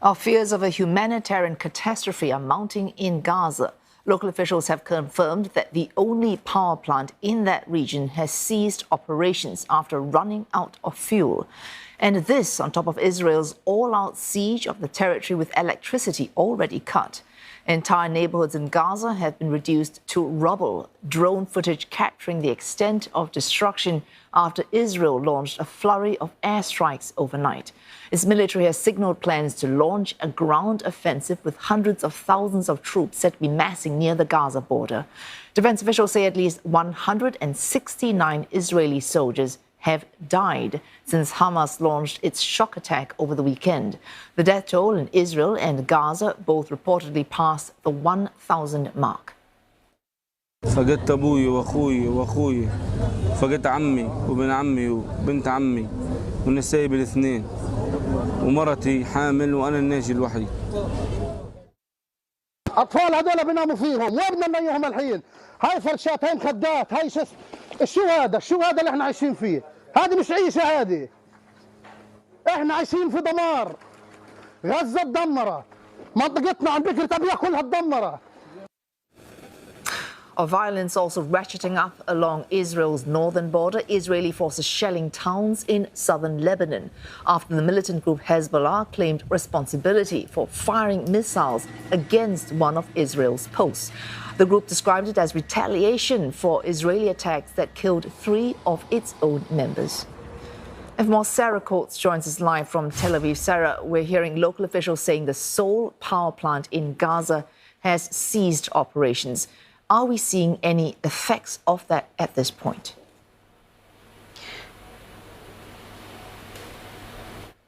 Our fears of a humanitarian catastrophe are mounting in Gaza. Local officials have confirmed that the only power plant in that region has ceased operations after running out of fuel. And this on top of Israel's all-out siege of the territory with electricity already cut. Entire neighborhoods in Gaza have been reduced to rubble, drone footage capturing the extent of destruction after Israel launched a flurry of airstrikes overnight. Its military has signaled plans to launch a ground offensive with hundreds of thousands of troops set to be massing near the Gaza border. Defense officials say at least 169 Israeli soldiers have died since Hamas launched its shock attack over the weekend. The death toll in Israel and Gaza both reportedly passed the 1,000 mark. فقدت أبوي وأخوي فقدت عمي وابن عمي وبنت عمي ونسايب الاثنين ومرتي حامل وأنا الناجي الوحيد. أطفال هذول بيناموا فيهم وين ننيهم الحين؟ هاي فرشات هاي مخدات هاي شو هذا اللي احنا عايشين فيه؟ هذه مش عيشة هذه. احنا عايشين في دمار. غزة تدمرت. منطقتنا عن بكرة أبيها كلها تدمرت. Violence also ratcheting up along Israel's northern border. Israeli forces shelling towns in southern Lebanon after the militant group Hezbollah claimed responsibility for firing missiles against one of Israel's posts. The group described it as retaliation for Israeli attacks that killed 3 of its own members. And for more, Sarah Coates joins us live from Tel Aviv. Sarah, we're hearing local officials saying the sole power plant in Gaza has ceased operations. Are we seeing any effects of that at this point?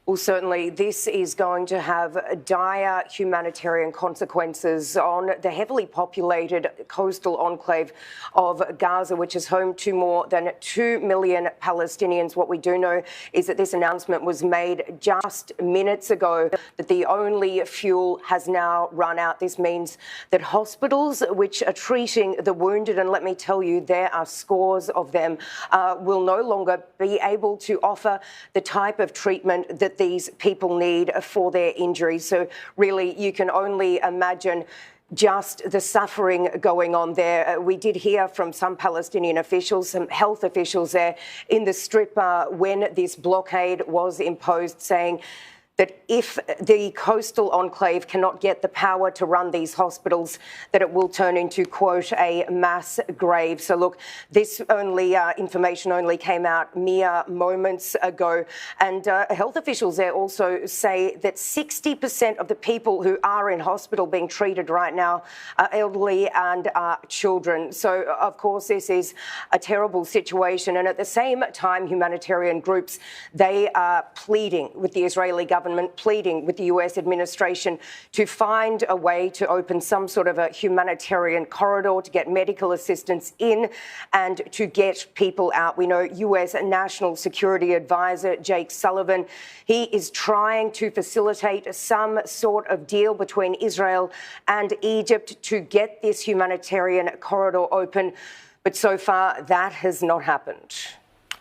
Well, certainly this is going to have dire humanitarian consequences on the heavily populated coastal enclave of Gaza, which is home to more than 2 million Palestinians. What we do know is that this announcement was made just minutes ago, that the only fuel has now run out. This means that hospitals which are treating the wounded, and let me tell you, there are scores of them, will no longer be able to offer the type of treatment that these people need for their injuries. So really, you can only imagine just the suffering going on there. We did hear from some Palestinian officials, some health officials there in the Strip when this blockade was imposed, saying that if the coastal enclave cannot get the power to run these hospitals, that it will turn into, quote, a mass grave. So look, this information only came out mere moments ago. And health officials there also say that 60% of the people who are in hospital being treated right now are elderly and children. So, of course, this is a terrible situation. And at the same time, humanitarian groups, they are pleading with the Israeli government, pleading with the US administration to find a way to open some sort of a humanitarian corridor to get medical assistance in and to get people out. We know US National Security Advisor Jake Sullivan, he is trying to facilitate some sort of deal between Israel and Egypt to get this humanitarian corridor open. But so far, that has not happened.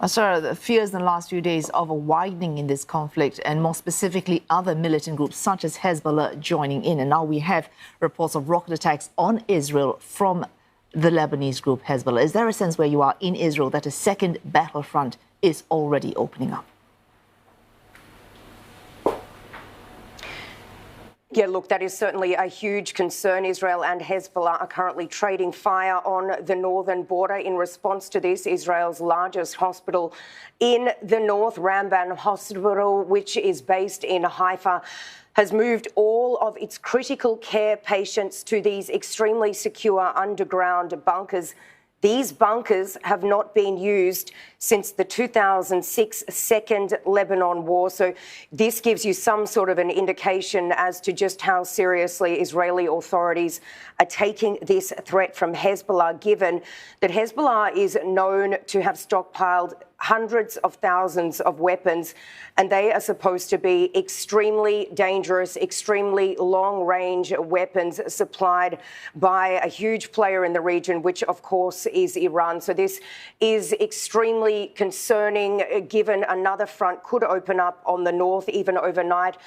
Sarah, the fears in the last few days of a widening in this conflict, and more specifically other militant groups such as Hezbollah joining in. And now we have reports of rocket attacks on Israel from the Lebanese group Hezbollah. Is there a sense where you are in Israel that a second battlefront is already opening up? Yeah, look, that is certainly a huge concern. Israel and Hezbollah are currently trading fire on the northern border. In response to this, Israel's largest hospital in the north, Ramban Hospital, which is based in Haifa, has moved all of its critical care patients to these extremely secure underground bunkers. These bunkers have not been used since the 2006 Second Lebanon War. So this gives you some sort of an indication as to just how seriously Israeli authorities are taking this threat from Hezbollah, given that Hezbollah is known to have stockpiled hundreds of thousands of weapons, and they are supposed to be extremely dangerous, extremely long-range weapons supplied by a huge player in the region, which of course is Iran. So this is extremely concerning, given another front could open up on the north even overnight.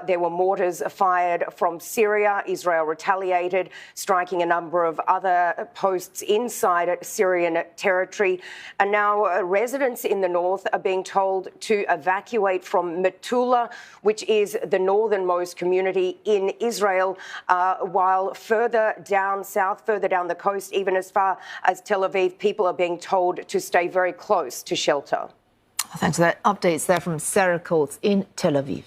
There were mortars fired from Syria. Israel retaliated, striking a number of other posts inside Syrian territory. And now residents in the north are being told to evacuate from Metula, which is the northernmost community in Israel, while further down south, further down the coast, even as far as Tel Aviv, people are being told to stay very close to shelter. Thanks for that. Updates there from Sarah Coates in Tel Aviv.